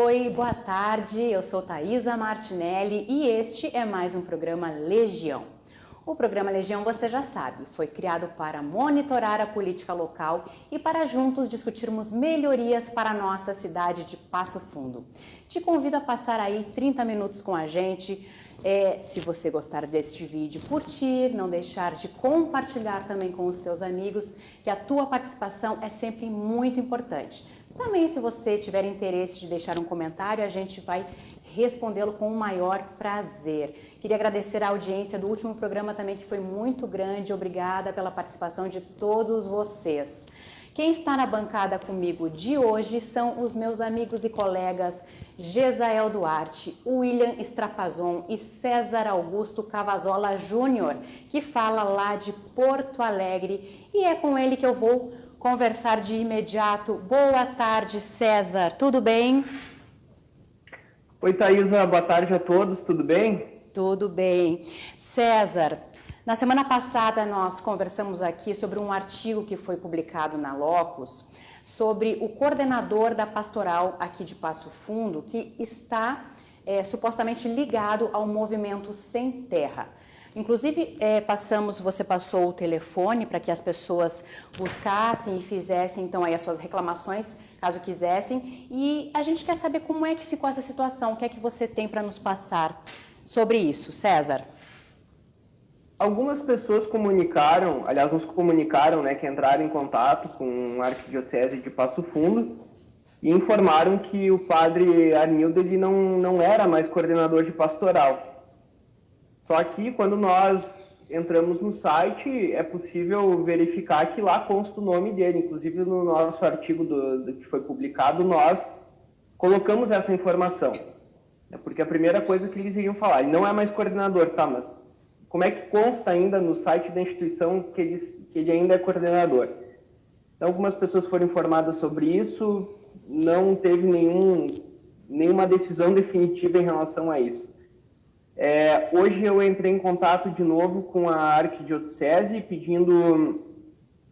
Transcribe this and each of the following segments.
Oi, boa tarde, eu sou Thaisa Martinelli e este é mais um programa Legião. O programa Legião, você já sabe, foi criado para monitorar a política local e para juntos discutirmos melhorias para a nossa cidade de Passo Fundo. Te convido a passar aí 30 minutos com a gente. Se você gostar deste vídeo, curtir, não deixar de compartilhar também com os teus amigos, que a tua participação é sempre muito importante. Também, se você tiver interesse de deixar um comentário, a gente vai respondê-lo com o maior prazer. Queria agradecer a audiência do último programa também, que foi muito grande. Obrigada pela participação de todos vocês. Quem está na bancada comigo de hoje são os meus amigos e colegas Gesael Duarte, William Strapazon e César Augusto Cavazola Júnior, que fala lá de Porto Alegre, e é com ele que eu vou conversar de imediato. Boa tarde, César, tudo bem? Oi, Thaisa, boa tarde a todos, tudo bem? Tudo bem. César, na semana passada nós conversamos aqui sobre um artigo que foi publicado na Locus, sobre o coordenador da pastoral aqui de Passo Fundo, que está supostamente ligado ao movimento Sem Terra. Inclusive, você passou o telefone para que as pessoas buscassem e fizessem, então, aí as suas reclamações, caso quisessem. E a gente quer saber como é que ficou essa situação, o que é que você tem para nos passar sobre isso, César? Algumas pessoas comunicaram, aliás, nos comunicaram, que entraram em contato com a Arquidiocese de Passo Fundo e informaram que o padre Arnildo ele não era mais coordenador de pastoral. Só que quando nós entramos no site, é possível verificar que lá consta o nome dele. Inclusive no nosso artigo que foi publicado, nós colocamos essa informação. Porque a primeira coisa que eles iriam falar, ele não é mais coordenador, tá, mas como é que consta ainda no site da instituição que ele ainda é coordenador? Então, algumas pessoas foram informadas sobre isso, não teve nenhuma decisão definitiva em relação a isso. Hoje eu entrei em contato de novo com a Arquidiocese pedindo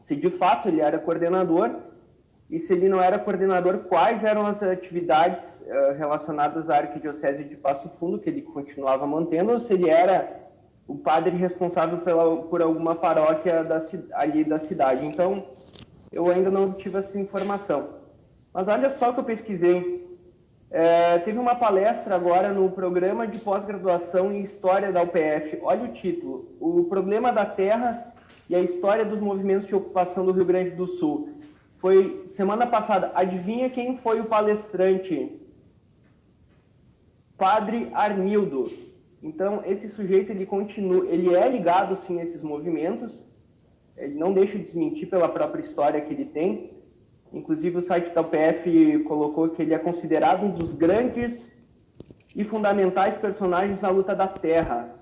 se de fato ele era coordenador e se ele não era coordenador, quais eram as atividades relacionadas à Arquidiocese de Passo Fundo que ele continuava mantendo, ou se ele era o padre responsável por alguma paróquia ali da cidade. Então, eu ainda não tive essa informação. Mas olha só o que eu pesquisei. Teve uma palestra agora no programa de pós-graduação em História da UPF. Olha o título, O Problema da Terra e a História dos Movimentos de Ocupação do Rio Grande do Sul. Foi semana passada. Adivinha quem foi o palestrante? Padre Arnildo. Então, esse sujeito, ele é ligado, sim, a esses movimentos. Ele não deixa de desmentir pela própria história que ele tem. Inclusive, o site da UPF colocou que ele é considerado um dos grandes e fundamentais personagens na luta da terra.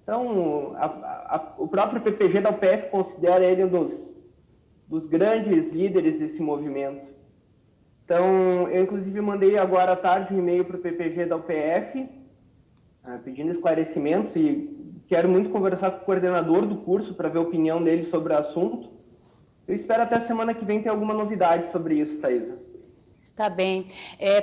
Então, o próprio PPG da UPF considera ele um dos grandes líderes desse movimento. Então, eu, inclusive, mandei agora à tarde um e-mail para o PPG da UPF, pedindo esclarecimentos, e quero muito conversar com o coordenador do curso para ver a opinião dele sobre o assunto. Eu espero até a semana que vem ter alguma novidade sobre isso, Thaisa. Está bem.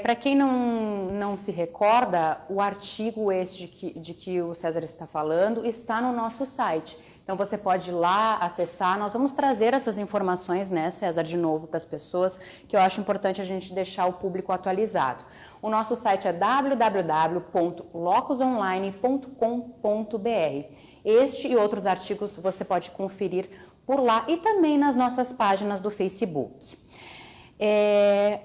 Para quem não se recorda, o artigo de que o César está falando está no nosso site. Então, você pode ir lá, acessar. Nós vamos trazer essas informações, né, César, de novo para as pessoas, que eu acho importante a gente deixar o público atualizado. O nosso site é www.locusonline.com.br. Este e outros artigos você pode conferir por lá e também nas nossas páginas do Facebook.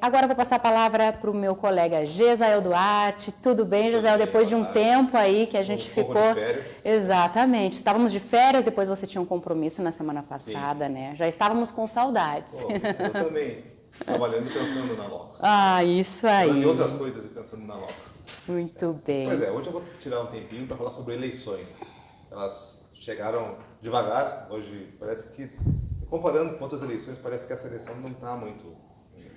Agora eu vou passar a palavra para o meu colega Gesael Duarte. Tudo bem, Gesael? Depois de um tempo aí que a gente ficou... de férias. Exatamente. Estávamos de férias, depois você tinha um compromisso na semana passada, sim. né? Já estávamos com saudades. Eu também, trabalhando e pensando na Locus. Isso aí. E outras coisas e pensando na Locus. Muito bem. Pois hoje eu vou tirar um tempinho para falar sobre eleições. Elas chegaram devagar, hoje parece que, comparando com outras eleições, parece que essa eleição não está muito, o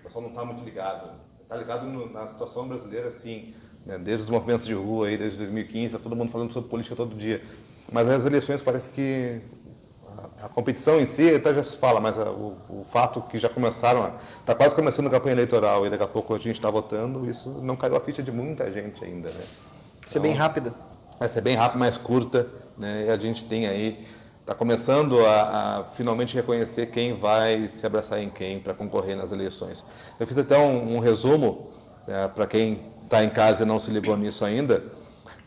pessoal não está muito ligado. Está ligado na situação brasileira, sim, né? Desde os movimentos de rua, aí, desde 2015, está todo mundo falando sobre política todo dia. Mas as eleições parece que a competição em si até já se fala, mas o fato que já começaram, está quase começando a campanha eleitoral e daqui a pouco a gente está votando, isso não caiu a ficha de muita gente ainda, né? Vai ser bem rápida. Vai ser bem rápida, mais curta, né? E a gente tem aí, está começando a finalmente reconhecer quem vai se abraçar em quem para concorrer nas eleições. Eu fiz até um resumo, para quem está em casa e não se ligou nisso ainda.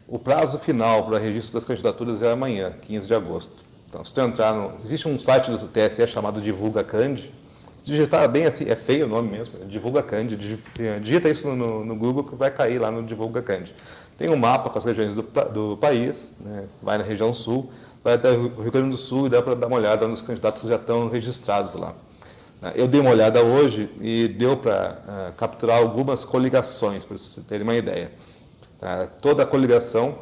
O prazo final para registro das candidaturas é amanhã, 15 de agosto. Então, se tu entrar existe um site do TSE chamado Divulga Cand. Se digitar bem assim, é feio o nome mesmo, Divulga Cand. Digita isso no Google que vai cair lá no Divulga Cand. Tem um mapa com as regiões do país, né? Vai na região sul, vai até o Rio Grande do Sul e dá para dar uma olhada nos candidatos que já estão registrados lá. Eu dei uma olhada hoje e deu para capturar algumas coligações, para vocês terem uma ideia. Toda a coligação,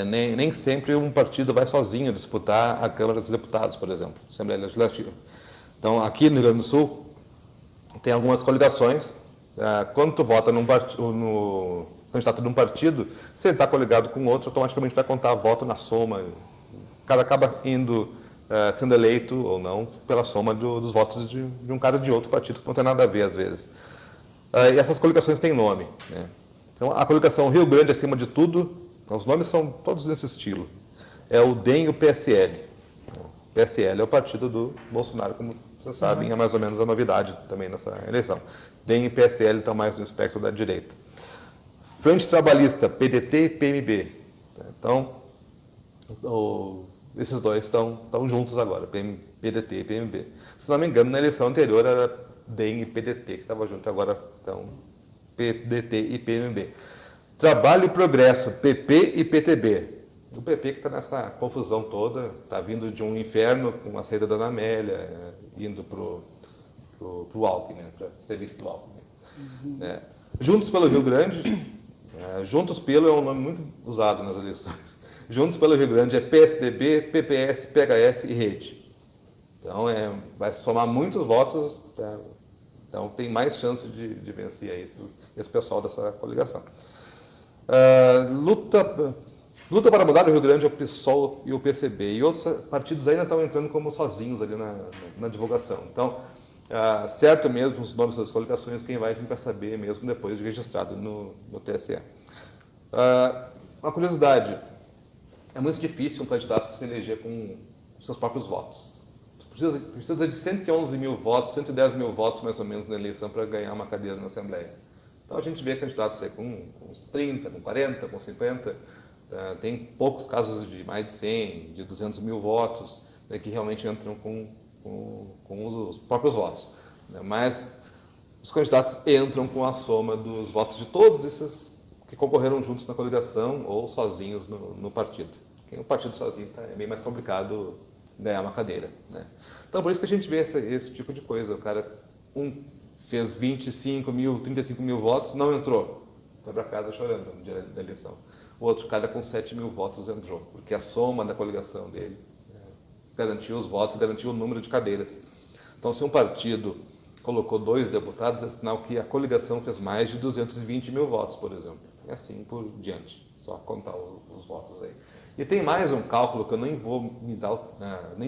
nem sempre um partido vai sozinho disputar a Câmara dos Deputados, por exemplo, Assembleia Legislativa. Então, aqui no Rio Grande do Sul, tem algumas coligações. Quando tu vota no candidato de um partido, se ele está coligado com outro, automaticamente vai contar voto na soma. O cara acaba sendo eleito ou não pela soma dos votos de um cara de outro partido, que não tem nada a ver, às vezes. E essas coligações têm nome, né? Então, a coligação Rio Grande, acima de tudo, os nomes são todos nesse estilo. É o DEM e o PSL. O PSL é o partido do Bolsonaro, como vocês sabem, é mais ou menos a novidade também nessa eleição. DEM e PSL estão mais no espectro da direita. Frente Trabalhista, PDT e PMB. Então, esses dois estão juntos agora, PDT e PMB. Se não me engano, na eleição anterior era DEM e PDT que estavam juntos, agora estão PDT e PMB. Trabalho e Progresso, PP e PTB. O PP que está nessa confusão toda, está vindo de um inferno com a saída da Ana Amélia, indo para o Alckmin, para serviço do Alckmin. Juntos pelo Rio Grande, Juntos pelo é um nome muito usado nas eleições. Juntos pelo Rio Grande é PSDB, PPS, PHS e Rede. Então, vai somar muitos votos, tá? Então tem mais chance de vencer aí esse pessoal dessa coligação. Luta para mudar o Rio Grande é o PSOL e o PCB. E outros partidos ainda estão entrando como sozinhos ali na divulgação. Então, certo mesmo os nomes das coligações, quem vai a gente vai saber mesmo depois de registrado no TSE. Uma curiosidade, é muito difícil um candidato se eleger com seus próprios votos. Precisa de 111 mil votos, 110 mil votos mais ou menos na eleição para ganhar uma cadeira na Assembleia. Então a gente vê candidatos aí com 30, com 40, com 50, tem poucos casos de mais de 100, de 200 mil votos, né, que realmente entram com os próprios votos. Né? Mas os candidatos entram com a soma dos votos de todos esses que concorreram juntos na coligação ou sozinhos no partido. Quem o partido sozinho é bem mais complicado ganhar uma cadeira. Né? Então, por isso que a gente vê esse tipo de coisa. O cara, fez 25 mil, 35 mil votos, não entrou. Foi para casa chorando no dia da eleição. O outro cara com 7 mil votos entrou, porque a soma da coligação dele garantiu os votos, garantiu o número de cadeiras. Então, se um partido colocou 2 deputados, é sinal que a coligação fez mais de 220 mil votos, por exemplo. E assim por diante, só contar os votos aí. E tem mais um cálculo que eu nem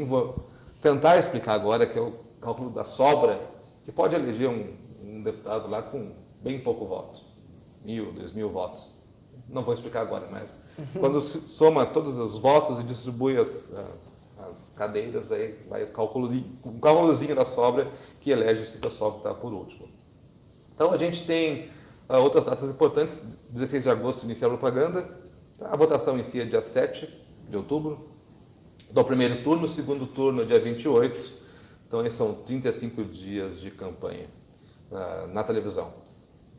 vou tentar explicar agora, que é o cálculo da sobra, que pode eleger um deputado lá com bem pouco voto, 1.000, 2.000 votos. Não vou explicar agora, mas quando se soma todos os votos e distribui as cadeiras, aí vai um cálculozinho da sobra que elege esse pessoal que está por último. Então a gente tem outras datas importantes, 16 de agosto inicia a propaganda, a votação em si é dia 7 de outubro, do primeiro turno, segundo turno dia 28, então esses são 35 dias de campanha na televisão.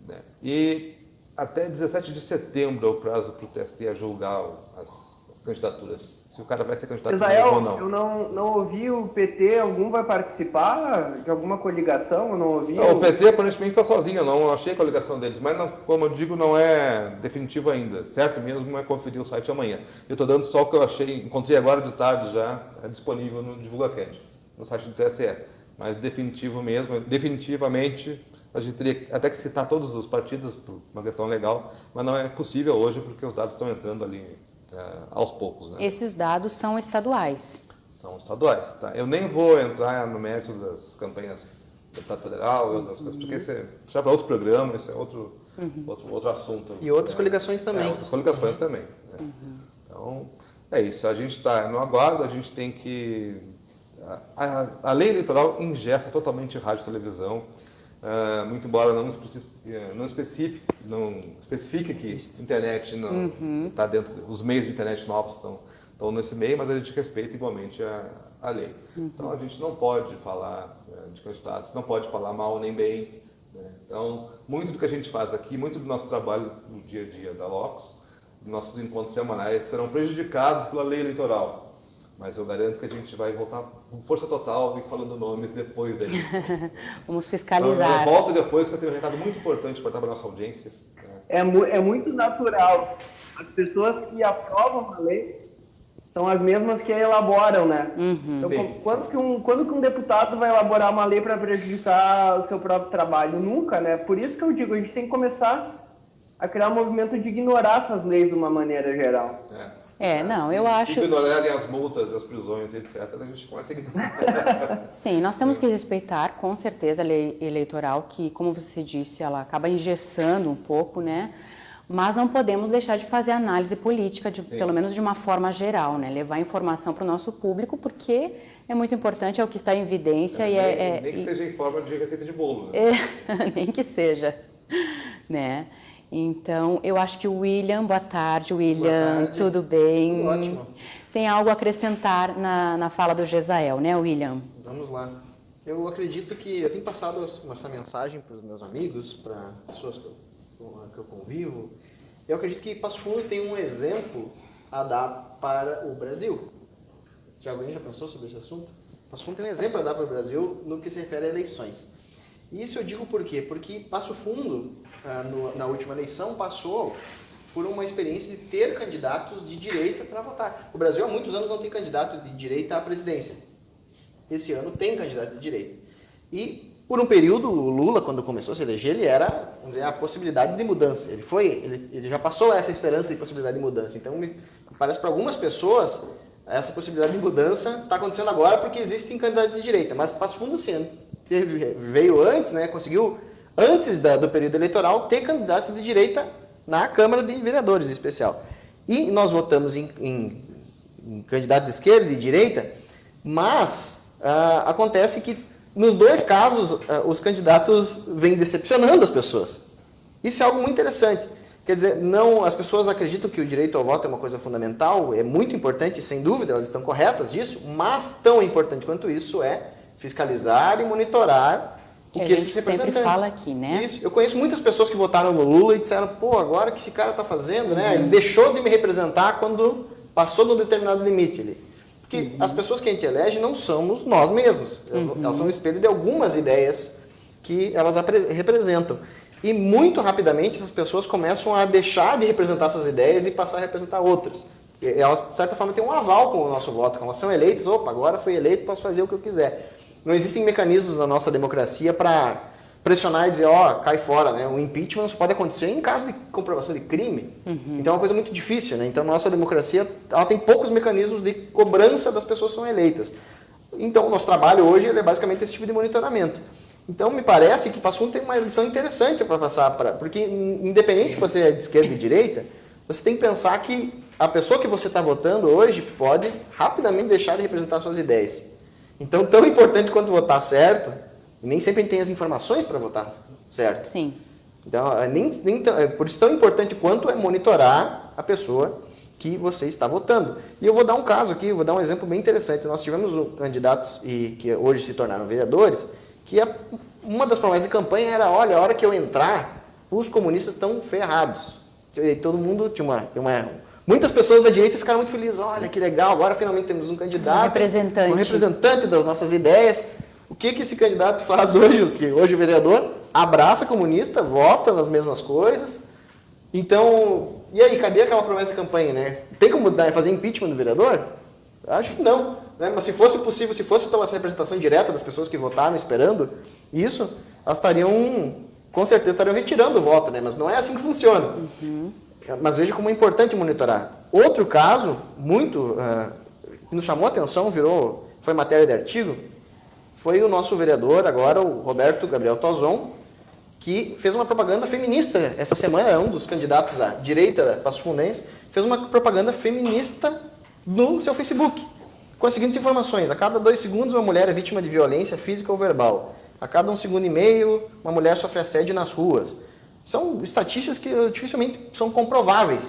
Né? E até 17 de setembro é o prazo para o TSE julgar as candidaturas, se o cara vai ser candidato ou não. Eu não ouvi o PT, algum vai participar de alguma coligação? Eu não ouvi. Não, o PT aparentemente está sozinho, eu não achei a coligação deles, mas não, como eu digo, não é definitivo ainda. Certo mesmo é conferir o site amanhã. Eu estou dando só o que eu encontrei agora de tarde já, disponível no DivulgaCand, no site do TSE. Mas definitivamente, a gente teria até que citar todos os partidos por uma questão legal, mas não é possível hoje porque os dados estão entrando ali aos poucos. Né? Esses dados são estaduais. São estaduais, tá? Eu nem vou entrar no mérito das campanhas do deputado federal e outras coisas, porque isso é para outro programa, isso é outro assunto. E outras coligações também. Outras coligações também. Né? Então, é isso. A gente está no aguardo, a gente tem que... A lei eleitoral ingessa totalmente rádio e televisão, muito embora não especifique que internet não está dentro, os meios de internet novos estão nesse meio, mas a gente respeita igualmente a lei. Então, a gente não pode falar de candidatos, não pode falar mal nem bem. Né? Então, muito do que a gente faz aqui, muito do nosso trabalho no dia a dia da Locus, nossos encontros semanais serão prejudicados pela lei eleitoral. Mas eu garanto que a gente vai voltar com força total e falando nomes depois deles. Vamos fiscalizar. Eu volto depois, que eu tenho um recado muito importante para dar para a nossa audiência. É muito natural. As pessoas que aprovam a lei são as mesmas que a elaboram, né? Então, quando que um deputado vai elaborar uma lei para prejudicar o seu próprio trabalho? Nunca, né? Por isso que eu digo, a gente tem que começar a criar um movimento de ignorar essas leis de uma maneira geral. Eu acho... Se ignorarem as multas, as prisões, etc., a gente começa a ignorar. Sim, nós temos que respeitar, com certeza, a lei eleitoral, que, como você disse, ela acaba engessando um pouco, né? Mas não podemos deixar de fazer análise política, pelo menos de uma forma geral, né? Levar informação para o nosso público, porque é muito importante, é o que está em evidência. Nem que seja em forma de receita de bolo. Né? Nem que seja, né? Então, eu acho que o William, boa tarde, William, Boa tarde. tudo bem? Tudo ótimo. Tem algo a acrescentar na fala do Gesael, né, William? Vamos lá. Eu acredito que eu tenho passado essa mensagem para os meus amigos, para pessoas que eu convivo. Eu acredito que Passo Fundo tem um exemplo a dar para o Brasil. Alguém já pensou sobre esse assunto? Passo Fundo tem um exemplo a dar para o Brasil no que se refere a eleições. E isso eu digo por quê? Porque Passo Fundo, na última eleição, passou por uma experiência de ter candidatos de direita para votar. O Brasil há muitos anos não tem candidato de direita à presidência. Esse ano tem candidato de direita. E, por um período, o Lula, quando começou a se eleger, ele era, vamos dizer, a possibilidade de mudança. Ele já passou essa esperança de possibilidade de mudança. Então, me parece para algumas pessoas, essa possibilidade de mudança está acontecendo agora porque existem candidatos de direita. Mas Passo Fundo, sim, veio antes, né, conseguiu, antes do período eleitoral, ter candidatos de direita na Câmara de Vereadores, em especial. E nós votamos em candidatos de esquerda e de direita, mas acontece que, nos dois casos, os candidatos vêm decepcionando as pessoas. Isso é algo muito interessante. Quer dizer, as pessoas acreditam que o direito ao voto é uma coisa fundamental, é muito importante, sem dúvida, elas estão corretas disso, mas tão importante quanto isso é fiscalizar e monitorar o que esses representantes... sempre fala aqui, né? Isso. Eu conheço muitas pessoas que votaram no Lula e disseram, agora que esse cara está fazendo, né? Ele deixou de me representar quando passou de um determinado limite ali. Porque as pessoas que a gente elege não somos nós mesmos. Elas são o espelho de algumas ideias que elas representam. E muito rapidamente essas pessoas começam a deixar de representar essas ideias e passar a representar outras. Elas, de certa forma, têm um aval com o nosso voto. Quando elas são eleitas, agora fui eleito, posso fazer o que eu quiser. Não existem mecanismos na nossa democracia para pressionar e dizer, cai fora, né? O impeachment só pode acontecer em caso de comprovação de crime. Então é uma coisa muito difícil, né? Então a nossa democracia ela tem poucos mecanismos de cobrança das pessoas que são eleitas. Então o nosso trabalho hoje é basicamente esse tipo de monitoramento. Então me parece que Passo Fundo tem uma lição interessante para passar, porque independente se você é de esquerda e de direita, você tem que pensar que a pessoa que você está votando hoje pode rapidamente deixar de representar suas ideias. Então, tão importante quanto votar certo, nem sempre a gente tem as informações para votar certo. Sim. Então, por isso tão importante quanto é monitorar a pessoa que você está votando. E eu vou dar um caso aqui, vou dar um exemplo bem interessante. Nós tivemos candidatos que hoje se tornaram vereadores, que uma das promessas de campanha era, olha, a hora que eu entrar, os comunistas estão ferrados. E todo mundo tinha muitas pessoas da direita ficaram muito felizes. Olha, que legal, agora finalmente temos um candidato. Um representante das nossas ideias. O que esse candidato faz hoje? Que hoje o vereador abraça comunista, vota nas mesmas coisas. Então, e aí, cadê aquela promessa de campanha, né? Tem como fazer impeachment do vereador? Acho que não. Né? Mas se fosse possível, se fosse uma representação direta das pessoas que votaram esperando isso, elas com certeza estariam retirando o voto, né? Mas não é assim que funciona. Mas veja como é importante monitorar. Outro caso, muito e nos chamou a atenção, foi matéria de artigo, foi o nosso vereador, agora o Roberto Gabriel Tozon, que fez uma propaganda feminista. Essa semana é um dos candidatos à direita da Passo Fundense, fez uma propaganda feminista no seu Facebook, com as seguintes informações: a cada 2 segundos uma mulher é vítima de violência física ou verbal, a cada 1,5 segundo uma mulher sofre assédio nas ruas. São estatísticas que dificilmente são comprováveis.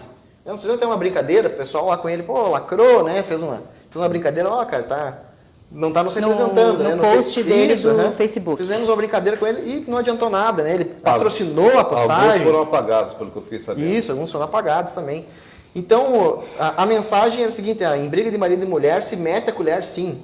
Não precisa ter uma brincadeira, o pessoal lá com ele, lacrou, né? Fez uma brincadeira, cara, não está nos representando, né? No post dele do Facebook. Fizemos uma brincadeira com ele e não adiantou nada, né? Ele patrocinou a postagem. Alguns foram apagados, pelo que eu fiz saber. Isso, alguns foram apagados também. Então, a mensagem é a seguinte: em briga de marido e mulher se mete a colher, sim.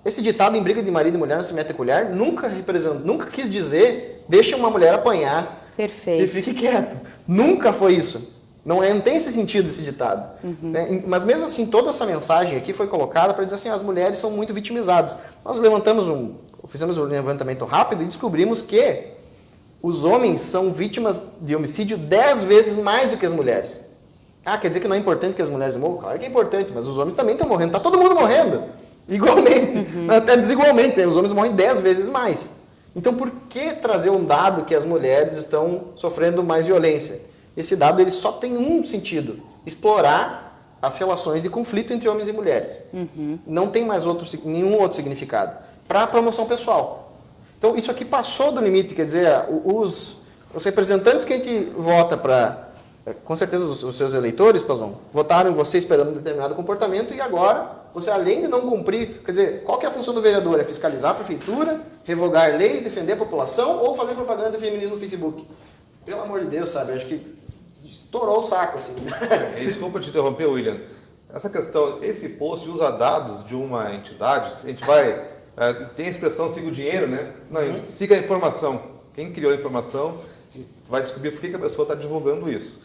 Esse ditado, em briga de marido e mulher não se mete a colher, nunca quis dizer deixa uma mulher apanhar. Perfeito. E fique quieto. Nunca foi isso. Não tem esse sentido, esse ditado. Né? Mas mesmo assim, toda essa mensagem aqui foi colocada para dizer assim, as mulheres são muito vitimizadas. Nós fizemos um levantamento rápido e descobrimos que os homens são vítimas de homicídio 10 vezes mais do que as mulheres. Quer dizer que não é importante que as mulheres morram? Claro que é importante, mas os homens também estão morrendo. Está todo mundo morrendo. Igualmente. Até desigualmente. Os homens morrem 10 vezes mais. Então, por que trazer um dado que as mulheres estão sofrendo mais violência? Esse dado ele só tem um sentido: explorar as relações de conflito entre homens e mulheres. Não tem mais nenhum outro significado. Para a promoção pessoal. Então, isso aqui passou do limite. Quer dizer, os representantes que a gente vota para... Com certeza os seus eleitores, Tozon, votaram em você esperando um determinado comportamento e agora você, além de não cumprir... Quer dizer, qual que é a função do vereador? É fiscalizar a prefeitura, revogar leis, defender a população ou fazer propaganda de feminismo no Facebook? Pelo amor de Deus, sabe? Acho que estourou o saco, assim. Desculpa te interromper, William. Essa questão, esse post usa dados de uma entidade, a gente tem a expressão siga o dinheiro, né? Não, siga a informação. Quem criou a informação vai descobrir por que a pessoa está divulgando isso.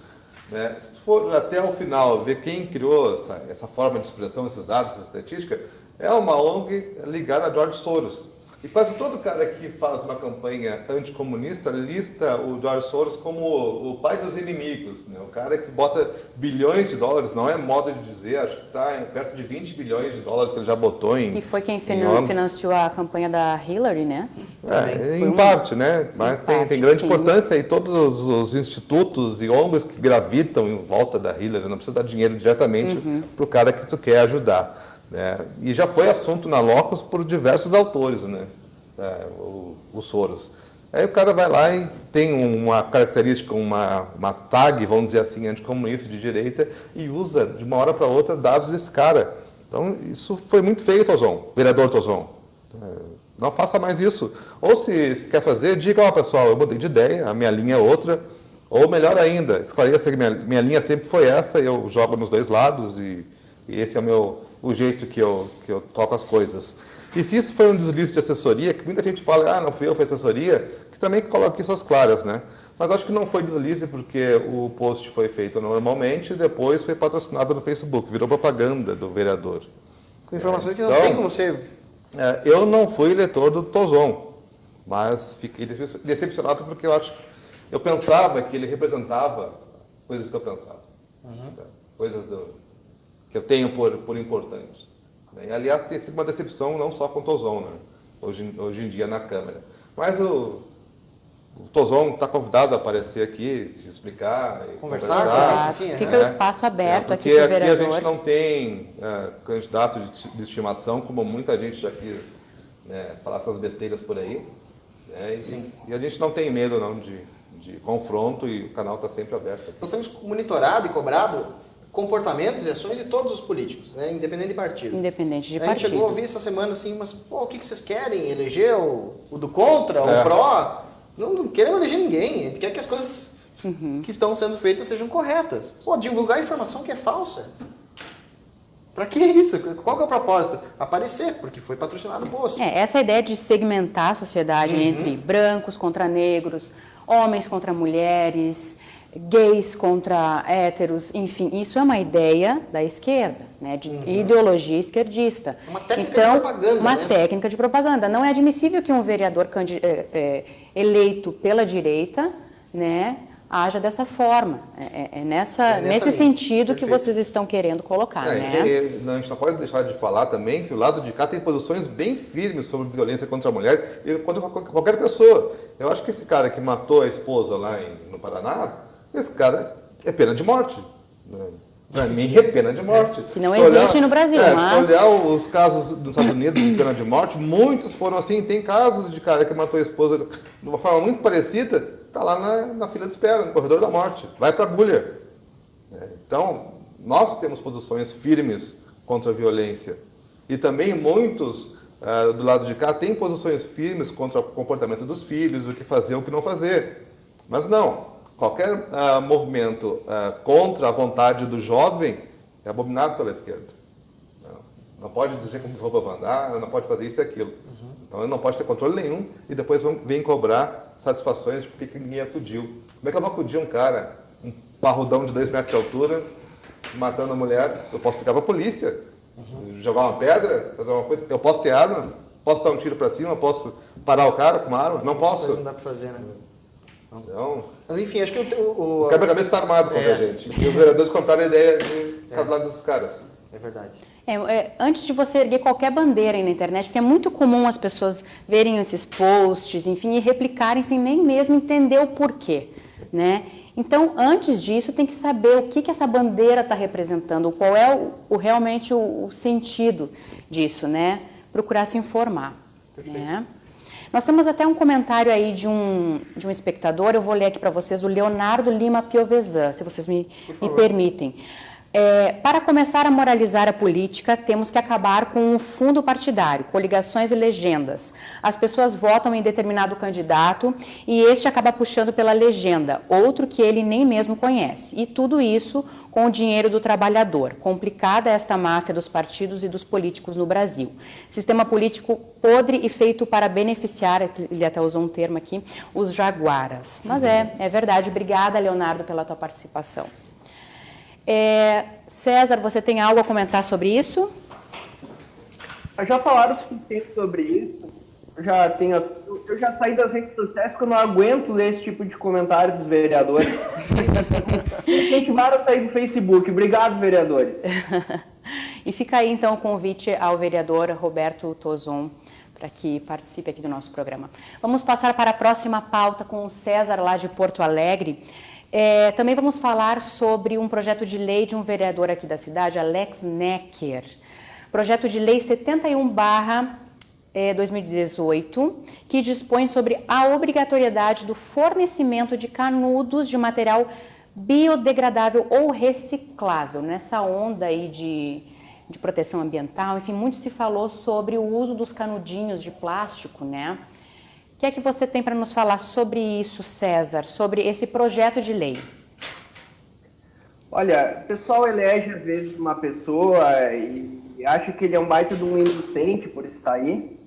Né? Se for até o final ver quem criou essa forma de expressão, esses dados, essa estatística, é uma ONG ligada a George Soros. E quase todo cara que faz uma campanha anticomunista lista o George Soros como o pai dos inimigos, né? O cara que bota bilhões de dólares, não é moda de dizer, acho que está perto de 20 bilhões de dólares que ele já botou em... E foi quem financiou a campanha da Hillary, né? Em parte, né? Mas tem grande importância e todos os institutos e ONGs que gravitam em volta da Hillary, não precisa dar dinheiro diretamente para o cara que tu quer ajudar. E já foi assunto na Locus por diversos autores, né? O Soros. Aí o cara vai lá e tem uma característica, uma tag, vamos dizer assim, anticomunista de direita e usa de uma hora para outra dados desse cara. Então isso foi muito feio, Tozon, vereador Tozon. Não faça mais isso. Ou se quer fazer, diga, pessoal, eu mudei de ideia, a minha linha é outra. Ou melhor ainda, esclareça que minha linha sempre foi essa, eu jogo nos dois lados e esse é o jeito que eu toco as coisas. E se isso foi um deslize de assessoria, que muita gente fala, não fui eu, foi assessoria, que também coloque isso às claras, né? Mas acho que não foi deslize porque o post foi feito normalmente e depois foi patrocinado no Facebook, virou propaganda do vereador. Com informações que não tem como ser... eu não fui eleitor do Tozon, mas fiquei decepcionado porque eu pensava que ele representava coisas que eu pensava. Coisas que eu tenho por importantes. E, aliás, tem sido uma decepção não só com o Tozon, né? hoje em dia na Câmara. Mas o Tozon está convidado a aparecer aqui, se explicar, conversar. Enfim, fica o espaço aberto aqui para o vereador. Porque aqui a gente não tem candidato de estimação, como muita gente já quis falar essas besteiras por aí. E a gente não tem medo não, de confronto e o canal está sempre aberto. Nós temos monitorado e cobrado comportamentos e ações de todos os políticos, né? Independente de partido. Independente de partido. A gente chegou a ouvir essa semana assim, mas o que vocês querem? Eleger o do contra, o pró? Não queremos eleger ninguém, a gente quer que as coisas que estão sendo feitas sejam corretas. Divulgar informação que é falsa. Para que isso? Qual que é o propósito? Aparecer, porque foi patrocinado o post. Essa ideia de segmentar a sociedade entre brancos contra negros, homens contra mulheres, gays contra héteros, enfim, isso é uma ideia da esquerda, né, de ideologia esquerdista. Uma técnica de propaganda. Uma técnica de propaganda. Não é admissível que um vereador eleito pela direita, né, haja dessa forma. Nesse linha. sentido que Perfeito. vocês estão querendo colocar, né? A gente não pode deixar de falar também que o lado de cá tem posições bem firmes sobre violência contra a mulher e contra qualquer pessoa. Eu acho que esse cara que matou a esposa lá no Paraná, esse cara é pena de morte. Para mim é pena de morte. Que não existe no Brasil, mas... Se olhar os casos dos Estados Unidos de pena de morte, muitos foram assim. Tem casos de cara que matou a esposa de uma forma muito parecida, está lá na fila de espera, no corredor da morte. Vai para a agulha. Então, nós temos posições firmes contra a violência. E também muitos do lado de cá têm posições firmes contra o comportamento dos filhos, o que fazer, o que não fazer. Mas não. Qualquer movimento contra a vontade do jovem é abominado pela esquerda. Não pode dizer como que roupa vai andar, não pode fazer isso e aquilo. Então ele não pode ter controle nenhum e depois vem cobrar satisfações de porque ninguém acudiu. Como é que eu vou acudir um cara, um parrudão de 2 metros de altura, matando a mulher? Eu posso ligar para a polícia, jogar uma pedra, fazer uma coisa. Eu posso ter arma, posso dar um tiro para cima, posso parar o cara com uma arma? Não posso. Não dá para fazer, né? Então, Mas enfim, acho que o quebra-cabeça está armado contra a gente. E os vereadores compraram a ideia de ficar do lado desses caras. É verdade. Antes de você erguer qualquer bandeira aí na internet, porque é muito comum as pessoas verem esses posts, enfim, e replicarem sem nem mesmo entender o porquê, né? Então, antes disso, tem que saber o que essa bandeira está representando, qual é realmente o sentido disso, né? Procurar se informar. Né? Nós temos até um comentário aí de um espectador, eu vou ler aqui para vocês, o Leonardo Lima Piovesan, se vocês me permitem. Para começar a moralizar a política, temos que acabar com o fundo partidário, coligações e legendas. As pessoas votam em determinado candidato e este acaba puxando pela legenda, outro que ele nem mesmo conhece. E tudo isso com o dinheiro do trabalhador. Complicada esta máfia dos partidos e dos políticos no Brasil. Sistema político podre e feito para beneficiar, ele até usou um termo aqui, os jaguaras. Mas é verdade. Obrigada, Leonardo, pela tua participação. César, você tem algo a comentar sobre isso? Já falaram o suficiente sobre isso. Eu já saí das redes sociais porque eu não aguento ler esse tipo de comentário dos vereadores. Incentivaram a sair do Facebook. Obrigado, vereadores. E fica aí, então, o convite ao vereador Roberto Tozon para que participe aqui do nosso programa. Vamos passar para a próxima pauta com o César, lá de Porto Alegre. Também vamos falar sobre um projeto de lei de um vereador aqui da cidade, Alex Necker. Projeto de lei 71/2018, que dispõe sobre a obrigatoriedade do fornecimento de canudos de material biodegradável ou reciclável. Nessa onda aí de proteção ambiental, enfim, muito se falou sobre o uso dos canudinhos de plástico, né? O que é que você tem para nos falar sobre isso, César, sobre esse projeto de lei? Olha, o pessoal elege às vezes uma pessoa e acha que ele é um baita de um inocente por estar aí,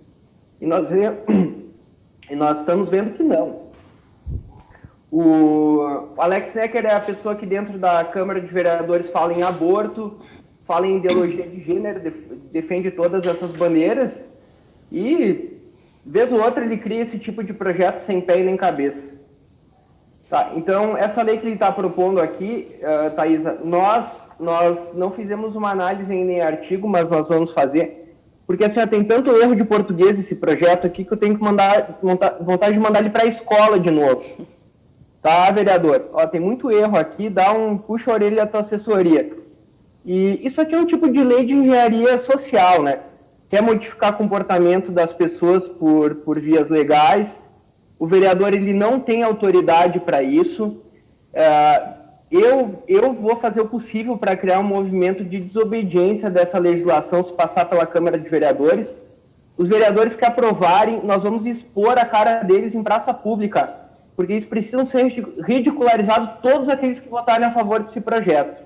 e nós estamos vendo que não. O Alex Necker é a pessoa que dentro da Câmara de Vereadores fala em aborto, fala em ideologia de gênero, defende todas essas bandeiras e... vez ou outra ele cria esse tipo de projeto sem pé e nem cabeça. Tá, então, essa lei que ele está propondo aqui, Thaisa, nós não fizemos uma análise em nem artigo, mas nós vamos fazer, porque assim, tem tanto erro de português esse projeto aqui que eu tenho que vontade de mandar ele para a escola de novo. Tá, vereador? Tem muito erro aqui, puxa a orelha à tua assessoria. E isso aqui é um tipo de lei de engenharia social, né? Quer modificar o comportamento das pessoas por vias legais. O vereador ele não tem autoridade para isso. Eu vou fazer o possível para criar um movimento de desobediência dessa legislação se passar pela Câmara de Vereadores. Os vereadores que aprovarem, nós vamos expor a cara deles em praça pública, porque eles precisam ser ridicularizados todos aqueles que votarem a favor desse projeto.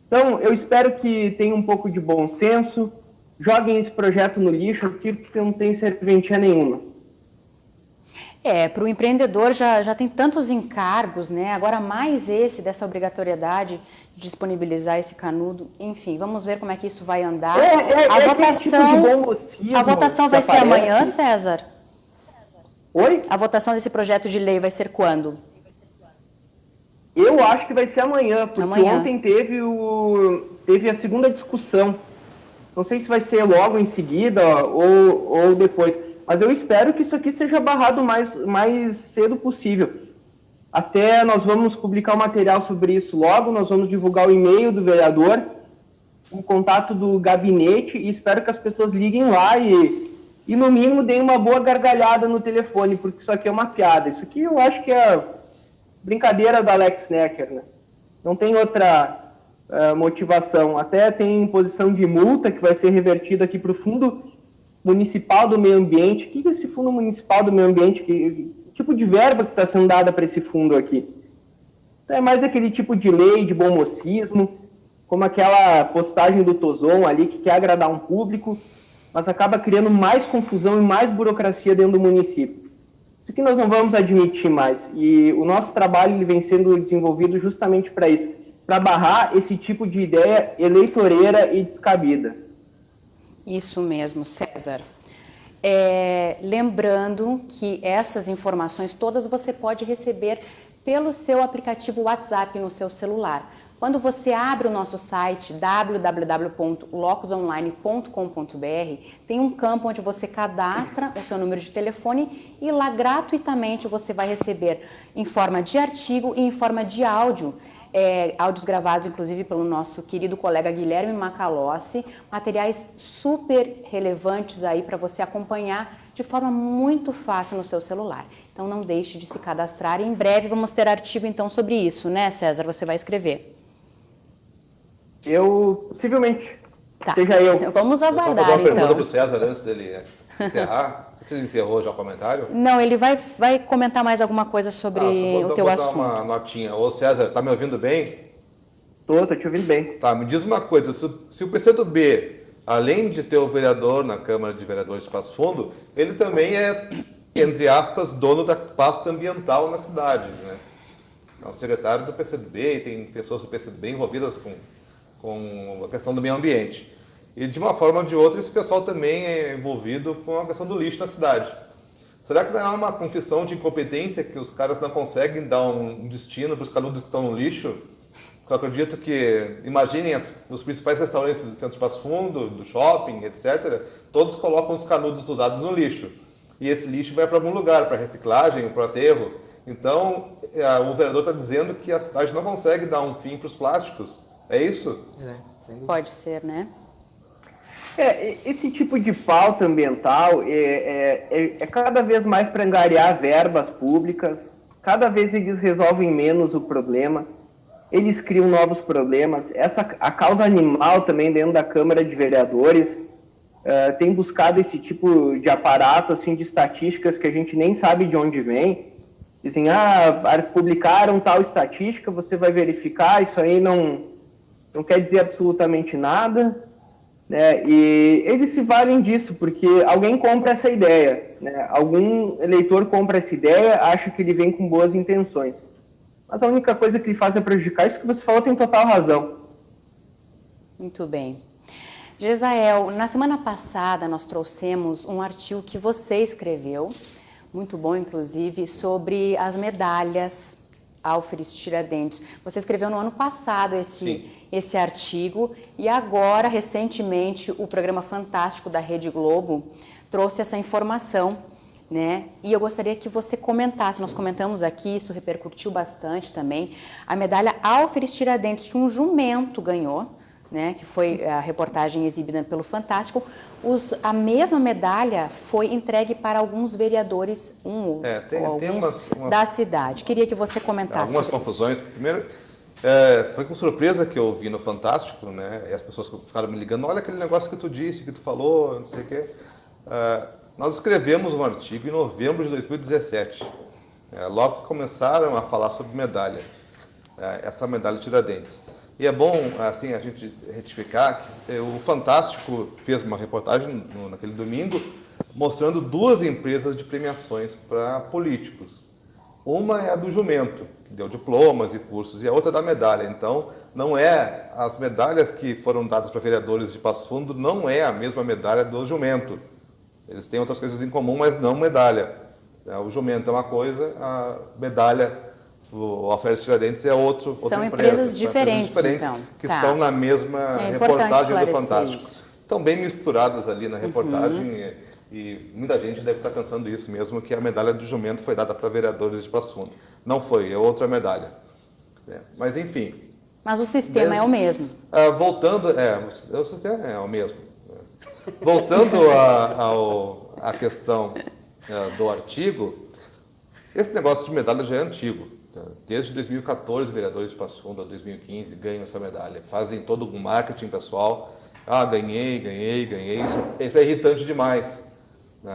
Então, eu espero que tenha um pouco de bom senso, joguem esse projeto no lixo, porque não tem serventia nenhuma. Para o empreendedor já tem tantos encargos, né? Agora mais esse dessa obrigatoriedade de disponibilizar esse canudo. Enfim, vamos ver como é que isso vai andar. A votação vai ser amanhã, César? Oi? A votação desse projeto de lei vai ser quando? Eu acho que vai ser amanhã, porque Amanhã. ontem teve a segunda discussão. Não sei se vai ser logo em seguida ou depois, mas eu espero que isso aqui seja barrado o mais cedo possível. Até nós vamos publicar o material sobre isso logo, nós vamos divulgar o e-mail do vereador, o contato do gabinete, e espero que as pessoas liguem lá e no mínimo deem uma boa gargalhada no telefone, porque isso aqui é uma piada. Isso aqui eu acho que é brincadeira do Alex Necker, né? Não tem outra motivação. Até tem imposição de multa que vai ser revertida aqui para o Fundo Municipal do Meio Ambiente. O que é esse Fundo Municipal do Meio Ambiente? Que tipo de verba que está sendo dada para esse fundo aqui? Então, é mais aquele tipo de lei de bom mocismo, como aquela postagem do Tozon ali que quer agradar um público, mas acaba criando mais confusão e mais burocracia dentro do município. Isso que nós não vamos admitir mais. E o nosso trabalho ele vem sendo desenvolvido justamente para isso, para barrar esse tipo de ideia eleitoreira e descabida. Isso mesmo, César. Lembrando que essas informações todas você pode receber pelo seu aplicativo WhatsApp no seu celular. Quando você abre o nosso site www.locusonline.com.br, tem um campo onde você cadastra o seu número de telefone e lá gratuitamente você vai receber em forma de artigo e em forma de áudio, áudios gravados inclusive pelo nosso querido colega Guilherme Macalossi, materiais super relevantes aí para você acompanhar de forma muito fácil no seu celular. Então não deixe de se cadastrar e em breve vamos ter artigo então sobre isso, né, César? Você vai escrever. Possivelmente, Tá. seja eu. Vamos Eu só aguardar, fazer uma pergunta então. para o César antes dele encerrar. Não sei se ele encerrou já o comentário. Não, ele vai comentar mais alguma coisa sobre o teu vou assunto. dar uma notinha. Ô César, tá me ouvindo bem? Tô te ouvindo bem. Tá, me diz uma coisa, se o PCdoB, além de ter o vereador na Câmara de Vereadores de Passo Fundo, ele também é, entre aspas, dono da pasta ambiental na cidade, né? É o secretário do PCdoB e tem pessoas do PCdoB envolvidas com a questão do meio ambiente. E de uma forma ou de outra, esse pessoal também é envolvido com a questão do lixo na cidade. Será que não é uma confissão de incompetência que os caras não conseguem dar um destino para os canudos que estão no lixo? Eu acredito que, imaginem os principais restaurantes do centro de Passo Fundo, do shopping, etc., todos colocam os canudos usados no lixo. E esse lixo vai para algum lugar, para reciclagem, para o aterro. Então, o vereador está dizendo que a cidade não consegue dar um fim para os plásticos. É isso? Sem dúvida. Pode ser, né? Esse tipo de pauta ambiental é cada vez mais para angariar verbas públicas, cada vez eles resolvem menos o problema, eles criam novos problemas. A causa animal também dentro da Câmara de Vereadores tem buscado esse tipo de aparato assim, de estatísticas que a gente nem sabe de onde vem. Dizem, publicaram tal estatística, você vai verificar, isso aí não quer dizer absolutamente nada, né? E eles se valem disso, porque alguém compra essa ideia, né? Algum eleitor compra essa ideia, acha que ele vem com boas intenções. Mas a única coisa que ele faz é prejudicar. Isso que você falou tem total razão. Muito bem. Gesael, na semana passada nós trouxemos um artigo que você escreveu, muito bom inclusive, sobre as medalhas Alferes Tiradentes. Você escreveu no ano passado esse artigo e agora, recentemente, o programa Fantástico da Rede Globo trouxe essa informação, né? E eu gostaria que você comentasse, nós comentamos aqui, isso repercutiu bastante também, a medalha Alferes Tiradentes que um jumento ganhou, né? Que foi a reportagem exibida pelo Fantástico. A mesma medalha foi entregue para alguns vereadores, alguns da cidade. Queria que você comentasse algumas sobre confusões. isso. Primeiro, foi com surpresa que eu vi no Fantástico, né? E as pessoas ficaram me ligando, olha aquele negócio que tu disse, que tu falou, não sei o quê. Nós escrevemos um artigo em novembro de 2017, logo que começaram a falar sobre medalha, essa medalha Tiradentes. E é bom, assim, a gente retificar que o Fantástico fez uma reportagem naquele domingo mostrando duas empresas de premiações para políticos. Uma é a do jumento, que deu diplomas e cursos, e a outra é da medalha. Então, não é as medalhas que foram dadas para vereadores de Passo Fundo, não é a mesma medalha do jumento. Eles têm outras coisas em comum, mas não medalha. O jumento é uma coisa, a medalha o Alferes Tiradentes é outra São empresa. empresas diferentes, então. Que Tá. estão na mesma É importante reportagem do esclarecer Fantástico. isso. Estão bem misturadas ali na reportagem e muita gente deve estar pensando isso mesmo, que a medalha do jumento foi dada para vereadores de Passo Fundo. Não foi, é outra medalha. Mas enfim. Mas o sistema é o mesmo. Voltando, o sistema é o mesmo. Voltando à questão do artigo, esse negócio de medalha já é antigo. Tá? Desde 2014, vereadores de Passo Fundo, a 2015, ganham essa medalha. Fazem todo um marketing pessoal. Ganhei. Isso é irritante demais.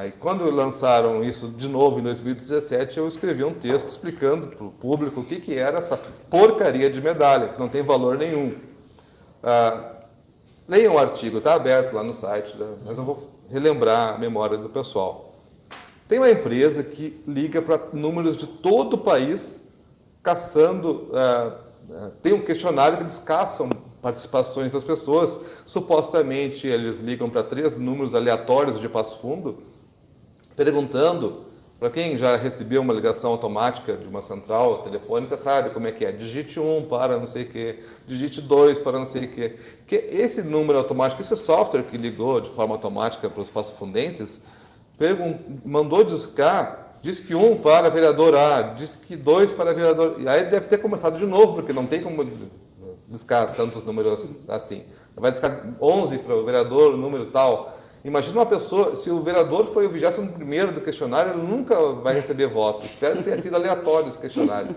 E quando lançaram isso de novo em 2017, eu escrevi um texto explicando para o público o que era essa porcaria de medalha, que não tem valor nenhum. Leiam o artigo, está aberto lá no site, mas eu vou relembrar a memória do pessoal. Tem uma empresa que liga para números de todo o país, caçando, tem um questionário que eles caçam participações das pessoas. Supostamente eles ligam para 3 números aleatórios de Passo Fundo, perguntando, para quem já recebeu uma ligação automática de uma central telefônica, sabe como é que é. Digite 1 para não sei o quê, digite 2 para não sei o quê. Que esse número automático, esse software que ligou de forma automática para os passofundenses, mandou discar, diz que 1 para vereador A, diz que 2 para vereador... E aí deve ter começado de novo, porque não tem como discar tantos números assim. Vai discar 11 para o vereador, o número tal. Imagina uma pessoa, se o vereador foi o 21º do questionário, ele nunca vai receber voto. Espero que tenha sido aleatório esse questionário.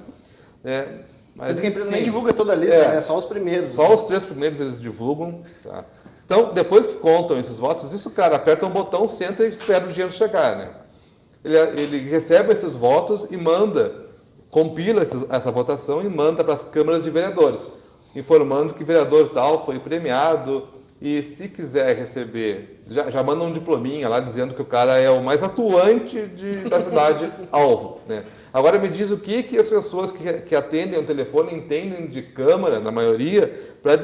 Mas a empresa nem divulga toda a lista, né? Só os primeiros. Só os 3 primeiros eles divulgam. Tá? Então, depois que contam esses votos, isso, cara, aperta um botão, senta e espera o dinheiro chegar, né? Ele recebe esses votos e compila essa votação e manda para as câmaras de vereadores, informando que vereador tal foi premiado. E se quiser receber, já manda um diplominha lá dizendo que o cara é o mais atuante da cidade alvo. Né? Agora me diz o que as pessoas que atendem o telefone entendem de Câmara, na maioria, para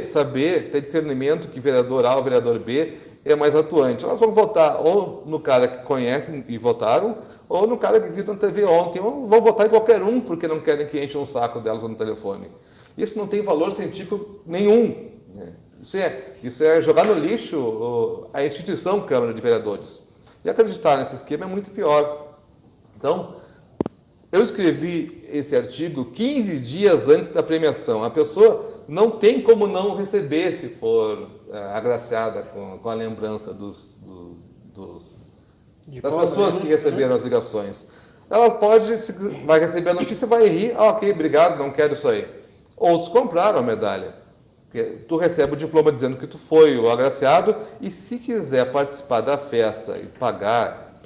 saber, ter discernimento que vereador A ou vereador B é mais atuante. Elas vão votar ou no cara que conhecem e votaram, ou no cara que viu na TV ontem, ou vão votar em qualquer um porque não querem que enche um saco delas no telefone. Isso não tem valor científico nenhum. Né? Isso é jogar no lixo a instituição Câmara de Vereadores. E acreditar nesse esquema é muito pior. Então, eu escrevi esse artigo 15 dias antes da premiação. A pessoa não tem como não receber se for agraciada com a lembrança das pessoas que receberam as ligações. Ela vai receber a notícia, vai rir, ok, obrigado, não quero isso aí. Outros compraram a medalha. Tu recebe o diploma dizendo que tu foi o agraciado e se quiser participar da festa e pagar,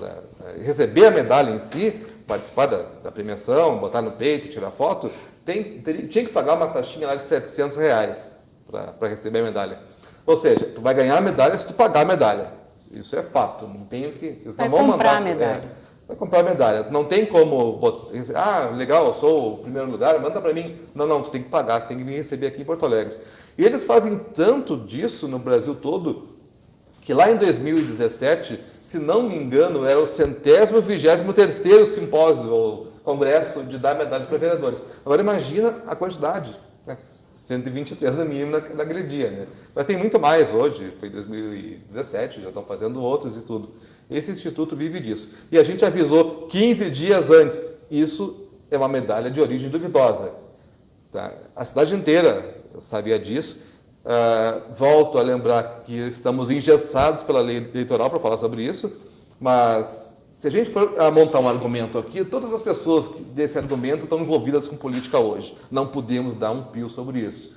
receber a medalha em si, participar da premiação, botar no peito, tirar foto, tinha que pagar uma taxinha lá de R$700 para receber a medalha. Ou seja, tu vai ganhar a medalha se tu pagar a medalha. Isso é fato, não tem o que... Eles não vão comprar mandar, a medalha. Vai comprar a medalha. Não tem como... legal, eu sou o primeiro lugar, manda para mim. Não, tu tem que pagar, tem que me receber aqui em Porto Alegre. E eles fazem tanto disso no Brasil todo, que lá em 2017, se não me engano, era o 123º simpósio, ou congresso de dar medalhas para vereadores. Agora imagina a quantidade, né? 123 no mínimo naquele dia. Né? Mas tem muito mais hoje, foi 2017, já estão fazendo outros e tudo. Esse instituto vive disso. E a gente avisou 15 dias antes. Isso é uma medalha de origem duvidosa. Tá? A cidade inteira sabia disso. Volto a lembrar que estamos engessados pela lei eleitoral para falar sobre isso, mas se a gente for montar um argumento aqui, todas as pessoas desse argumento estão envolvidas com política hoje. Não podemos dar um pio sobre isso.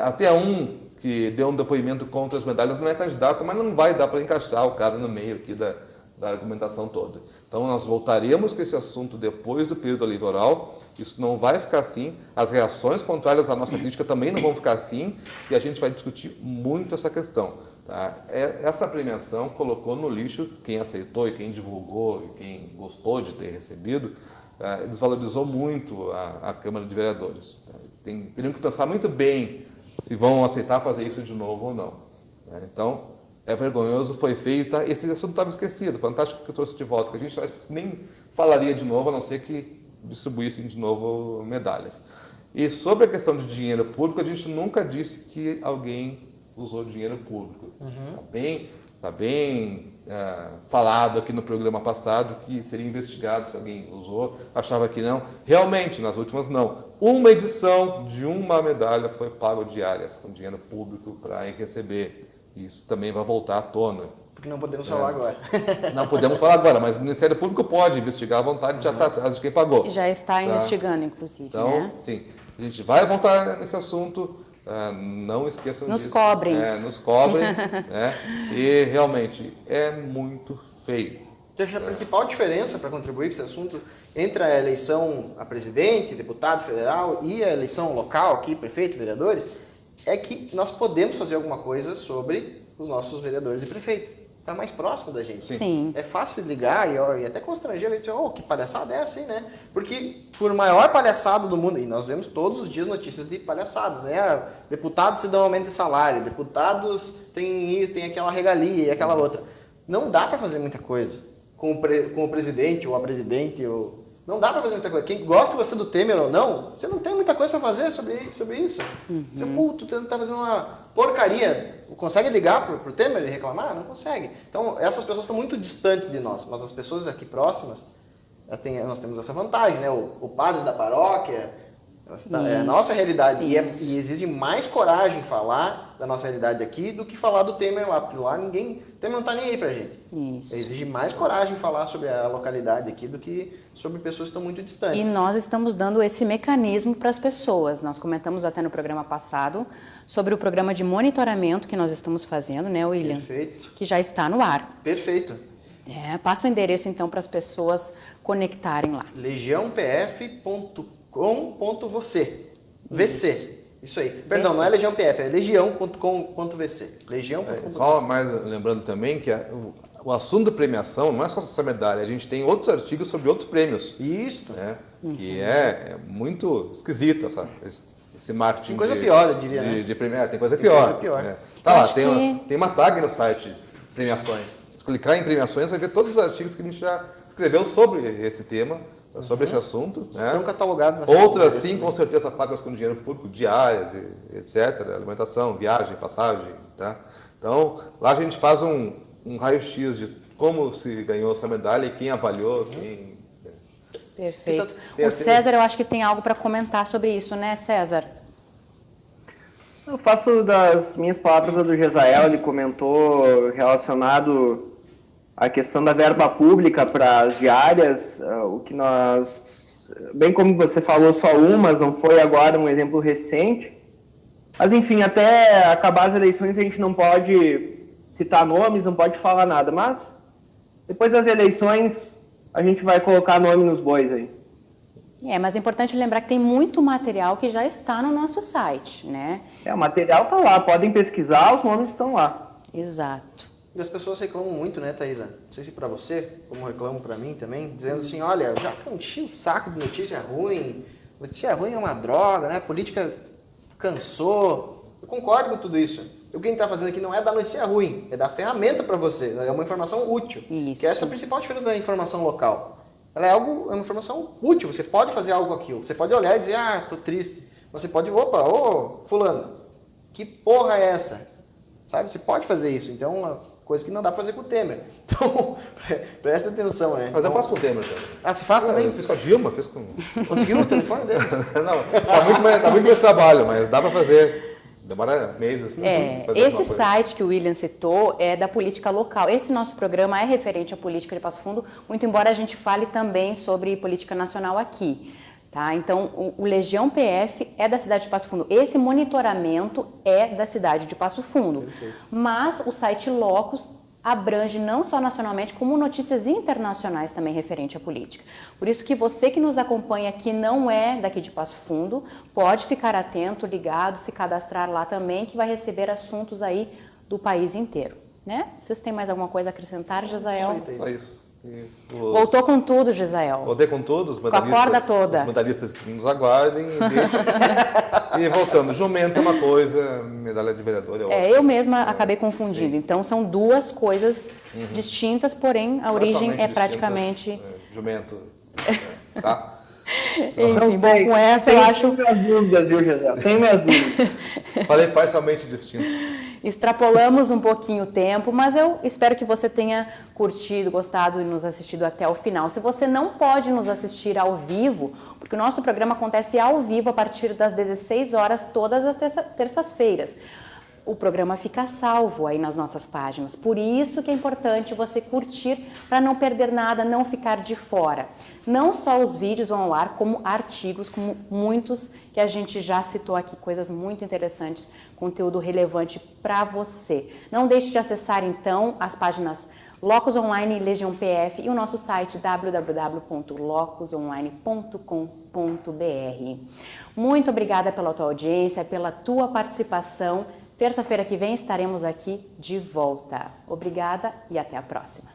Até um que deu um depoimento contra as medalhas não é candidato, mas não vai dar para encaixar o cara no meio aqui da argumentação toda. Então nós voltaremos com esse assunto depois do período eleitoral. Isso não vai ficar assim, as reações contrárias à nossa crítica também não vão ficar assim, e a gente vai discutir muito essa questão. Tá? Essa premiação colocou no lixo quem aceitou e quem divulgou e quem gostou de ter recebido, desvalorizou muito a Câmara de Vereadores. Tá? Teriam que pensar muito bem se vão aceitar fazer isso de novo ou não. Tá? Então, é vergonhoso, foi feio, tá? Esse assunto estava esquecido, fantástico que eu trouxe de volta, que a gente nem falaria de novo, a não ser que distribuíssem de novo medalhas. E sobre a questão de dinheiro público, a gente nunca disse que alguém usou dinheiro público. Tá bem falado aqui no programa passado que seria investigado se alguém usou, achava que não. Realmente, nas últimas não. Uma edição de uma medalha foi pago diárias com dinheiro público para receber. Isso também vai voltar à tona. Porque não podemos falar agora. Não podemos falar agora, mas o Ministério Público pode investigar à vontade, já está atrás de quem pagou. Já está investigando, inclusive, então, né? sim, a gente vai voltar nesse assunto, não esqueçam disso. Nos cobrem. Nos cobrem, né? E realmente é muito feio. Eu acho que a principal diferença para contribuir com esse assunto entre a eleição a presidente, deputado federal e a eleição local aqui, prefeito, vereadores, é que nós podemos fazer alguma coisa sobre os nossos vereadores e prefeitos. Está mais próximo da gente. Sim. É fácil de ligar e até constranger, ver, que palhaçada é essa aí, né? Porque por maior palhaçada do mundo, e nós vemos todos os dias notícias de palhaçadas, né? Deputados se dão aumento de salário, deputados têm aquela regalia e aquela outra. Não dá para fazer muita coisa com o presidente ou a presidente. Não dá para fazer muita coisa. Quem gosta você do Temer ou não, você não tem muita coisa para fazer sobre isso. Você, tu tá fazendo uma porcaria. Consegue ligar pro Temer e reclamar? Não consegue. Então, essas pessoas estão muito distantes de nós, mas as pessoas aqui próximas, nós temos essa vantagem, né? O padre da paróquia, é a nossa realidade. E exige mais coragem falar da nossa realidade aqui do que falar do Temer lá, porque lá o Temer não está nem aí pra gente. Isso. Exige mais coragem falar sobre a localidade aqui do que sobre pessoas que estão muito distantes. E nós estamos dando esse mecanismo para as pessoas. Nós comentamos até no programa passado sobre o programa de monitoramento que nós estamos fazendo, né, William? Perfeito. Que já está no ar. Perfeito. Passa o endereço então para as pessoas conectarem lá. legiãopf.com.vc. VC. Isso aí. Perdão, não é Legião PF, é legião.com.vc. Legião.com.vc. Só mais lembrando também que o assunto da premiação não é só essa medalha, a gente tem outros artigos sobre outros prêmios. Isso. Né? Que é muito esquisito esse marketing. Tem coisa pior, eu diria, né? De premiar, tem coisa pior. Né? Tá lá, tem uma tag no site, premiações. Se clicar em premiações, vai ver todos os artigos que a gente já escreveu sobre esse tema, sobre esse assunto. Estão catalogados. Outras sim, com certeza, pagas com dinheiro público, diárias, etc. Alimentação, viagem, passagem. Tá? Então, lá a gente faz um raio-x de como se ganhou essa medalha e quem avaliou. Perfeito. O César, eu acho que tem algo para comentar sobre isso, né, César? Eu faço das minhas palavras a do Gesael, ele comentou relacionado à questão da verba pública para as diárias, o que nós, bem como você falou, só umas, não foi agora um exemplo recente, mas enfim, até acabar as eleições a gente não pode citar nomes, não pode falar nada, mas depois das eleições a gente vai colocar nome nos bois aí. Mas é importante lembrar que tem muito material que já está no nosso site, né? O material está lá, podem pesquisar, os nomes estão lá. Exato. E as pessoas reclamam muito, né, Thaisa? Não sei se para você, como reclamam para mim também, dizendo assim, olha, já enchi o saco de notícia ruim é uma droga, né? A política cansou. Eu concordo com tudo isso. O que a gente está fazendo aqui não é dar notícia ruim, é dar ferramenta para você, é uma informação útil. Isso. Que essa é a principal diferença da informação local. Ela é uma informação útil, você pode fazer algo com aquilo. Você pode olhar e dizer, tô triste. Você pode, fulano, que porra é essa? Sabe, você pode fazer isso. Então, uma coisa que não dá para fazer com o Temer. Então, presta atenção, né? Mas eu faço com o Temer também. Você faz também? Eu fiz com a Dilma, fiz com... Conseguiu o telefone deles? Não, tá muito mais trabalho, mas dá para fazer. Demora meses. Esse site que o William citou é da política local. Esse nosso programa é referente à política de Passo Fundo, muito embora a gente fale também sobre política nacional aqui. Tá? Então, o Legião PF é da cidade de Passo Fundo. Esse monitoramento é da cidade de Passo Fundo. Perfeito. Mas o site Locus abrange não só nacionalmente, como notícias internacionais também referente à política. Por isso que você que nos acompanha aqui não é daqui de Passo Fundo, pode ficar atento, ligado, se cadastrar lá também, que vai receber assuntos aí do país inteiro. Né? Vocês têm mais alguma coisa a acrescentar, Gesael? Só isso. Voltou com tudo, Gesael. Voltei com tudo, os medalhistas, com a corda toda. Os medalhistas que nos aguardem. E voltando, jumento é uma coisa, medalha de vereador é outra. Eu mesma acabei confundindo. Sim. Então, são duas coisas distintas, porém, a origem é praticamente... Jumento, tá? Enfim, bom, com essa eu acho... Tenho minhas dúvidas, viu, José? Tenho minhas dúvidas. Falei parcialmente distinto. Extrapolamos um pouquinho o tempo, mas eu espero que você tenha curtido, gostado e nos assistido até o final. Se você não pode nos assistir ao vivo, porque o nosso programa acontece ao vivo a partir das 16 horas, todas as terças-feiras. O programa fica salvo aí nas nossas páginas. Por isso que é importante você curtir para não perder nada, não ficar de fora. Não só os vídeos vão ao ar, como artigos, como muitos que a gente já citou aqui, coisas muito interessantes, conteúdo relevante para você. Não deixe de acessar então as páginas Locus Online e Legião PF e o nosso site www.locusonline.com.br. Muito obrigada pela tua audiência, pela tua participação. Terça-feira que vem estaremos aqui de volta. Obrigada e até a próxima.